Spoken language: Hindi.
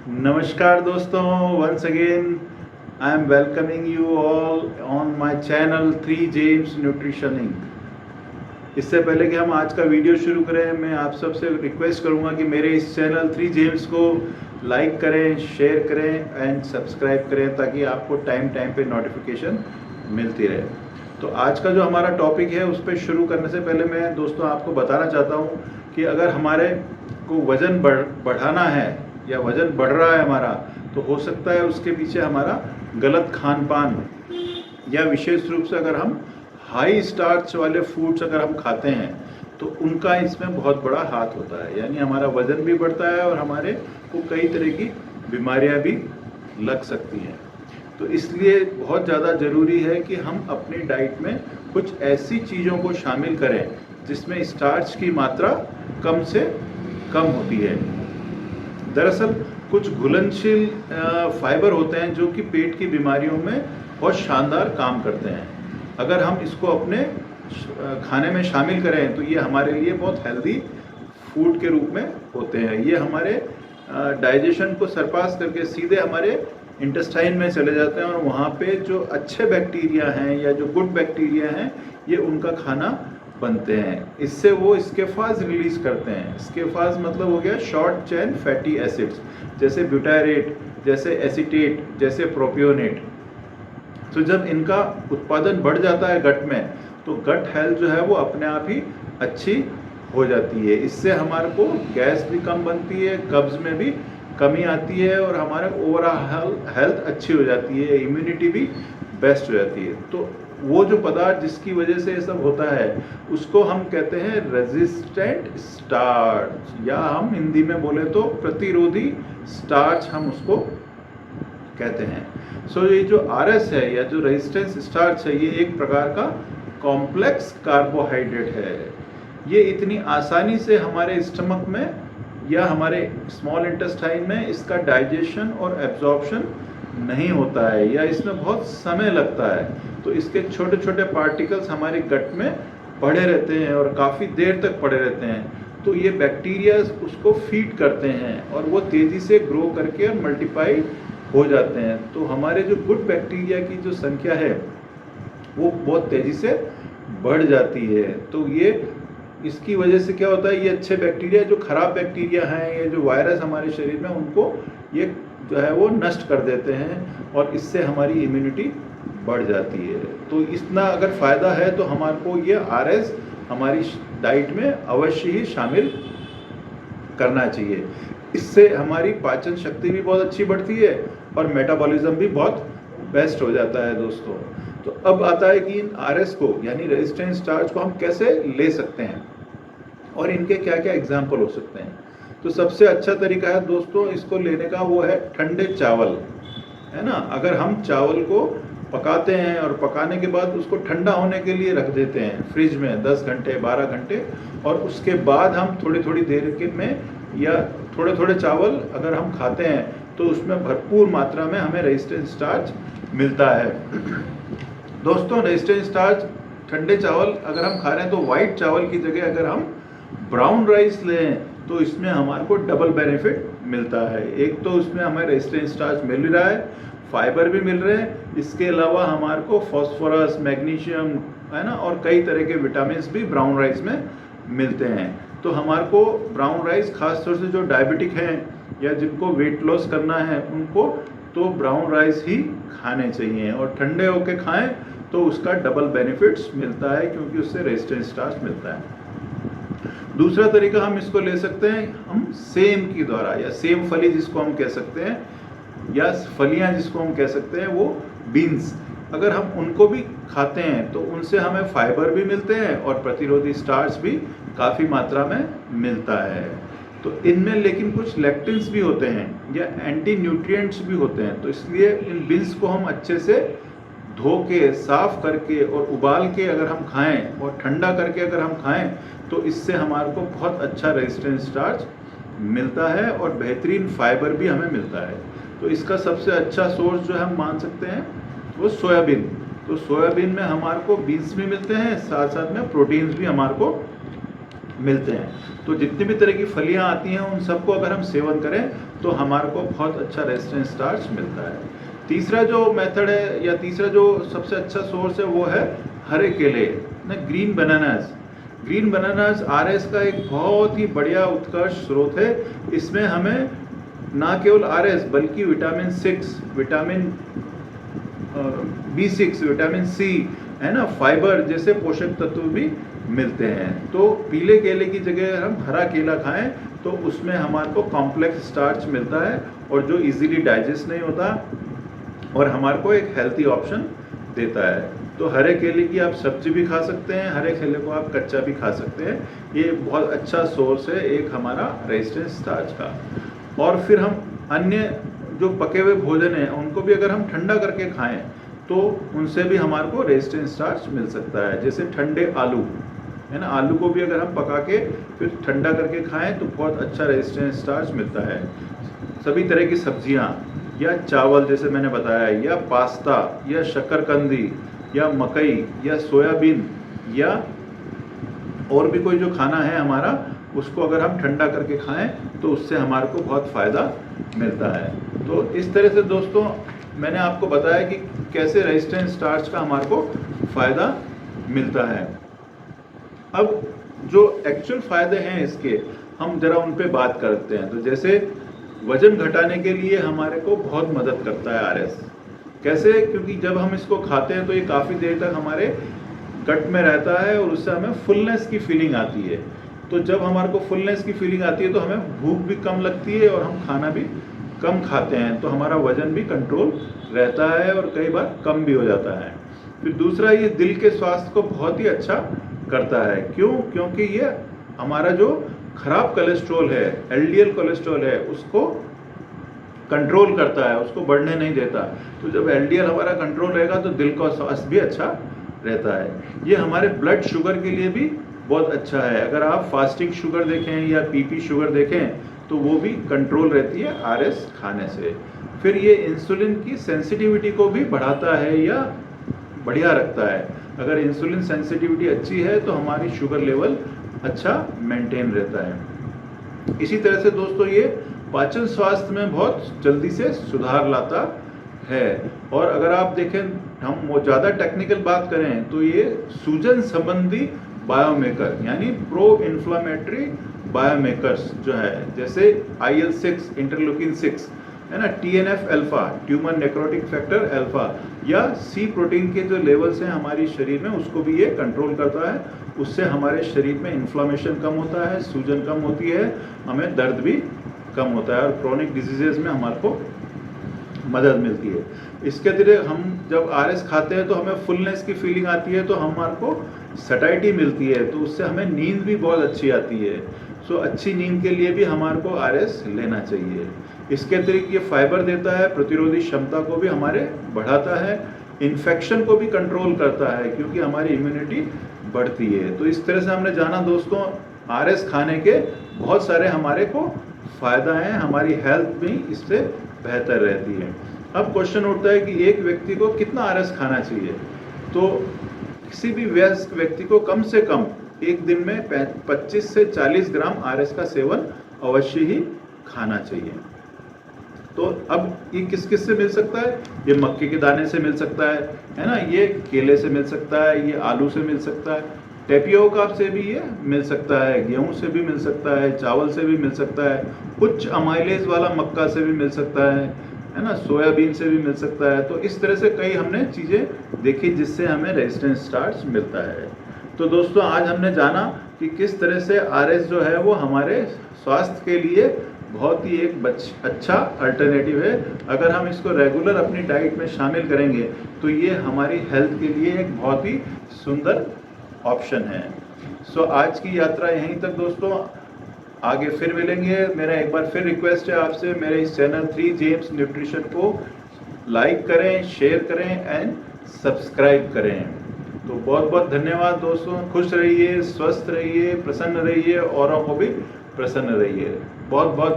नमस्कार दोस्तों, once again I am welcoming you all on my channel 3 Gems Nutritioning. इससे पहले कि हम आज का वीडियो शुरू करें, मैं आप सबसे रिक्वेस्ट करूंगा कि मेरे इस चैनल 3 जेम्स को लाइक करें, शेयर करें एंड सब्सक्राइब करें ताकि आपको टाइम टाइम पे नोटिफिकेशन मिलती रहे। तो आज का जो हमारा टॉपिक है उस पर शुरू करने से पहले मैं दोस्तों आपको बताना चाहता हूँ कि अगर हमारे को वज़न बढ़ाना है या वज़न बढ़ रहा है हमारा, तो हो सकता है उसके पीछे हमारा गलत खान पान या विशेष रूप से अगर हम हाई स्टार्च वाले फूड्स अगर हम खाते हैं तो उनका इसमें बहुत बड़ा हाथ होता है। यानी हमारा वज़न भी बढ़ता है और हमारे को कई तरह की बीमारियां भी लग सकती हैं। तो इसलिए बहुत ज़्यादा ज़रूरी है कि हम अपनी डाइट में कुछ ऐसी चीज़ों को शामिल करें जिसमें स्टार्च की मात्रा कम से कम होती है। दरअसल कुछ घुलनशील फाइबर होते हैं जो कि पेट की बीमारियों में बहुत शानदार काम करते हैं। अगर हम इसको अपने खाने में शामिल करें तो ये हमारे लिए बहुत हेल्दी फूड के रूप में होते हैं। ये हमारे डाइजेशन को सरपास करके सीधे हमारे इंटेस्टाइन में चले जाते हैं और वहाँ पे जो अच्छे बैक्टीरिया हैं या जो गुड बैक्टीरिया हैं ये उनका खाना बनते हैं। इससे वो स्केफाज रिलीज करते हैं। स्केफाज मतलब हो गया शॉर्ट चेन फैटी एसिड्स, जैसे ब्यूटायरेट, जैसे एसीटेट, जैसे प्रोपियोनेट। तो जब इनका उत्पादन बढ़ जाता है गट में तो गट हेल्थ जो है वो अपने आप ही अच्छी हो जाती है। इससे हमारे को गैस भी कम बनती है, कब्ज में भी कमी आती है और हमारे ओवरऑल हेल्थ अच्छी हो जाती है, इम्यूनिटी भी बेस्ट हो जाती है। तो वो जो पदार्थ जिसकी वजह से ये सब होता है उसको हम कहते हैं रेजिस्टेंट स्टार्च, या हम हिंदी में बोले तो प्रतिरोधी स्टार्च हम उसको कहते हैं। सो ये जो आरएस है या जो रेजिस्टेंस स्टार्च है ये एक प्रकार का कॉम्प्लेक्स कार्बोहाइड्रेट है। ये इतनी आसानी से हमारे स्टमक में या हमारे स्मॉल इंटेस्टाइन में इसका डाइजेशन और एब्जॉर्प्शन नहीं होता है या इसमें बहुत समय लगता है। तो इसके छोटे छोटे पार्टिकल्स हमारे गट में पड़े रहते हैं और काफ़ी देर तक पड़े रहते हैं। तो ये बैक्टीरिया उसको फीड करते हैं और वो तेज़ी से ग्रो करके और मल्टीप्लाई हो जाते हैं। तो हमारे जो गुड बैक्टीरिया की जो संख्या है वो बहुत तेज़ी से बढ़ जाती है। तो ये इसकी वजह से क्या होता है, ये अच्छे बैक्टीरिया जो खराब बैक्टीरिया हैं, ये जो वायरस हमारे शरीर में उनको ये जो है वो नष्ट कर देते हैं और इससे हमारी इम्यूनिटी बढ़ जाती है। तो इतना अगर फ़ायदा है तो हमारे को ये आरएस हमारी डाइट में अवश्य ही शामिल करना चाहिए। इससे हमारी पाचन शक्ति भी बहुत अच्छी बढ़ती है और मेटाबॉलिज्म भी बहुत बेस्ट हो जाता है दोस्तों। तो अब आता है कि इन आरएस को यानी रेजिस्टेंट स्टार्च को हम कैसे ले सकते हैं और इनके क्या क्या एग्जाम्पल हो सकते हैं। तो सबसे अच्छा तरीका है दोस्तों इसको लेने का वो है ठंडे चावल, है ना। अगर हम चावल को पकाते हैं और पकाने के बाद उसको ठंडा होने के लिए रख देते हैं फ्रिज में 10 घंटे 12 घंटे, और उसके बाद हम थोड़ी थोड़ी देर के में या थोड़े थोड़े चावल अगर हम खाते हैं तो उसमें भरपूर मात्रा में हमें रेजिस्टेंट स्टार्च मिलता है। दोस्तों रेजिस्टेंट स्टार्च ठंडे चावल अगर हम खा रहे हैं तो वाइट चावल की जगह अगर हम ब्राउन राइस लें तो इसमें हमारे को डबल बेनिफिट मिलता है। एक तो उसमें हमें रेजिस्टेंट स्टार्च मिल रहा है, फाइबर भी मिल रहे हैं, इसके अलावा हमारे को फॉस्फोरस, मैग्नीशियम, है ना, और कई तरह के विटामिन भी ब्राउन राइस में मिलते हैं। तो हमारे को ब्राउन राइस खासतौर से जो डायबिटिक हैं या जिनको वेट लॉस करना है उनको तो ब्राउन राइस ही खाने चाहिए और ठंडे होके खाएं तो उसका डबल बेनिफिट्स मिलता है क्योंकि उससे रेजिस्टेंट स्टार्च मिलता है। दूसरा तरीका हम इसको ले सकते हैं हम सेम की द्वारा, या सेम फली जिसको हम कह सकते हैं, या फलियां जिसको हम कह सकते हैं, वो बीन्स। अगर हम उनको भी खाते हैं तो उनसे हमें फाइबर भी मिलते हैं और प्रतिरोधी स्टार्च भी काफ़ी मात्रा में मिलता है। तो इनमें लेकिन कुछ लेक्टिन्स भी होते हैं या एंटी न्यूट्रिएंट्स भी होते हैं। तो इसलिए इन बीन्स को हम अच्छे से धो के, साफ करके और उबाल के अगर हम खाएं और ठंडा करके अगर हम खाएं तो इससे हमारे को बहुत अच्छा रेजिस्टेंट स्टार्च मिलता है और बेहतरीन फाइबर भी हमें मिलता है। तो इसका सबसे अच्छा सोर्स जो हम मान सकते हैं वो सोयाबीन। तो सोयाबीन में हमारे को बीन्स भी मिलते हैं, साथ साथ में प्रोटीन्स भी हमारे को मिलते हैं। तो जितनी भी तरह की फलियां आती हैं उन सबको अगर हम सेवन करें तो हमारे को बहुत अच्छा रेजिस्टेंस स्टार्च मिलता है। तीसरा जो मेथड है या तीसरा जो सबसे अच्छा सोर्स है वो है हरे केले ना, green bananas. Green bananas RS का एक बहुत ही बढ़िया उत्कर्ष स्रोत है। इसमें हमें ना केवल आरएस बल्कि vitamin 6, vitamin B6, vitamin C है ना, फाइबर जैसे पोषक तत्व भी मिलते हैं। तो पीले केले की जगह हम हरा केला खाएं तो उसमें हमारे को कॉम्प्लेक्स स्टार्च मिलता है और जो इजीली डाइजेस्ट नहीं होता और हमारे को एक हेल्थी ऑप्शन देता है। तो हरे केले की आप सब्जी भी खा सकते हैं, हरे केले को आप कच्चा भी खा सकते हैं। ये बहुत अच्छा सोर्स है एक हमारा रेजिस्टेंस स्टार्च का। और फिर हम अन्य जो पके हुए भोजन हैं उनको भी अगर हम ठंडा करके खाएं तो उनसे भी हमारे को रेजिस्टेंस स्टार्च मिल सकता है। जैसे ठंडे आलू है ना, आलू को भी अगर हम पका के फिर ठंडा करके खाएं तो बहुत अच्छा रेजिस्टेंस स्टार्च मिलता है। सभी तरह की सब्जियां या चावल जैसे मैंने बताया, या पास्ता या शक्करकंदी या मकई या सोयाबीन या और भी कोई जो खाना है हमारा, उसको अगर हम ठंडा करके खाएं तो उससे हमारे को बहुत फ़ायदा मिलता है। तो इस तरह से दोस्तों मैंने आपको बताया कि कैसे रेजिस्टेंस स्टार्च का हमारे को फ़ायदा मिलता है। अब जो एक्चुअल फ़ायदे हैं इसके हम ज़रा उन पे बात करते हैं। तो जैसे वज़न घटाने के लिए हमारे को बहुत मदद करता है आरएस। कैसे? क्योंकि जब हम इसको खाते हैं तो ये काफ़ी देर तक हमारे गट में रहता है और उससे हमें फुलनेस की फीलिंग आती है। तो जब हमारे को फुलनेस की फीलिंग आती है तो हमें भूख भी कम लगती है और हम खाना भी कम खाते हैं, तो हमारा वज़न भी कंट्रोल रहता है और कई बार कम भी हो जाता है। फिर दूसरा, ये दिल के स्वास्थ्य को बहुत ही अच्छा करता है। क्यों? क्योंकि ये हमारा जो खराब कोलेस्ट्रॉल है, एलडीएल कोलेस्ट्रॉल है, उसको कंट्रोल करता है, उसको बढ़ने नहीं देता। तो जब एलडीएल हमारा कंट्रोल रहेगा तो दिल का स्वास्थ्य भी अच्छा रहता है। ये हमारे ब्लड शुगर के लिए भी बहुत अच्छा है। अगर आप फास्टिंग शुगर देखें या पीपी शुगर देखें तो वो भी कंट्रोल रहती है आरएस खाने से। फिर ये इंसुलिन की सेंसिटिविटी को भी बढ़ाता है या बढ़िया रखता है। अगर इंसुलिन सेंसिटिविटी अच्छी है तो हमारी शुगर लेवल अच्छा मेंटेन रहता है। इसी तरह से दोस्तों ये पाचन स्वास्थ्य में बहुत जल्दी से सुधार लाता है। और अगर आप देखें, हम वो ज़्यादा टेक्निकल बात करें तो ये सूजन संबंधी बायोमेकर यानी प्रो इन्फ्लामेटरी बायोमेकर्स जो है, जैसे IL-6, इंटरलूकिन 6 है ना, TNF alpha, tumour necrotic factor alpha, या सी प्रोटीन के जो लेवल्स हैं हमारे शरीर में उसको भी ये कंट्रोल करता है। उससे हमारे शरीर में इन्फ्लामेशन कम होता है, सूजन कम होती है, हमें दर्द भी कम होता है और क्रोनिक डिजीजेज में हमारे को मदद मिलती है। इसके अतिरिक्त हम जब आरएस खाते हैं तो हमें फुलनेस की फीलिंग आती है, तो हमारे को सटाइटी मिलती है, तो उससे हमें नींद भी बहुत अच्छी आती है। सो अच्छी नींद के लिए भी हमारे को आरएस लेना चाहिए। इसके अतिरिक्त ये फाइबर देता है, प्रतिरोधी क्षमता को भी हमारे बढ़ाता है, इन्फेक्शन को भी कंट्रोल करता है क्योंकि हमारी इम्यूनिटी बढ़ती है। तो इस तरह से हमने जाना दोस्तों आरएस खाने के बहुत सारे हमारे को फ़ायदा हैं, हमारी हेल्थ भी इससे बेहतर रहती है। अब क्वेश्चन उठता है कि एक व्यक्ति को कितना आरएस खाना चाहिए? तो किसी भी वयस्क व्यक्ति को कम से कम एक दिन में 25 से 40 ग्राम आरएस का सेवन अवश्य ही खाना चाहिए। तो अब ये किस किस से मिल सकता है? ये मक्के के दाने से मिल सकता है ना, ये केले से मिल सकता है, ये आलू से मिल सकता है, टेपियोका से भी ये मिल सकता है, गेहूं से भी मिल सकता है, चावल से भी मिल सकता है, उच्च अमाइलेज वाला मक्का से भी मिल सकता है ना, सोयाबीन से भी मिल सकता है। तो इस तरह से कई हमने चीज़ें देखी जिससे हमें रेजिस्टेंस स्टार्च मिलता है। तो दोस्तों आज हमने जाना कि किस तरह से आरएस जो है वो हमारे स्वास्थ्य के लिए बहुत ही एक अच्छा अल्टरनेटिव है। अगर हम इसको रेगुलर अपनी डाइट में शामिल करेंगे तो ये हमारी हेल्थ के लिए एक बहुत ही सुंदर ऑप्शन है। सो आज की यात्रा यहीं तक दोस्तों, आगे फिर मिलेंगे। मेरा एक बार फिर रिक्वेस्ट है आपसे, मेरे इस चैनल 3 जेम्स न्यूट्रिशन को लाइक करें, शेयर करें एंड सब्सक्राइब करें। तो बहुत बहुत धन्यवाद दोस्तों। खुश रहिए, स्वस्थ रहिए, प्रसन्न रहिए, औरों को भी प्रसन्न रहिए। बहुत बहुत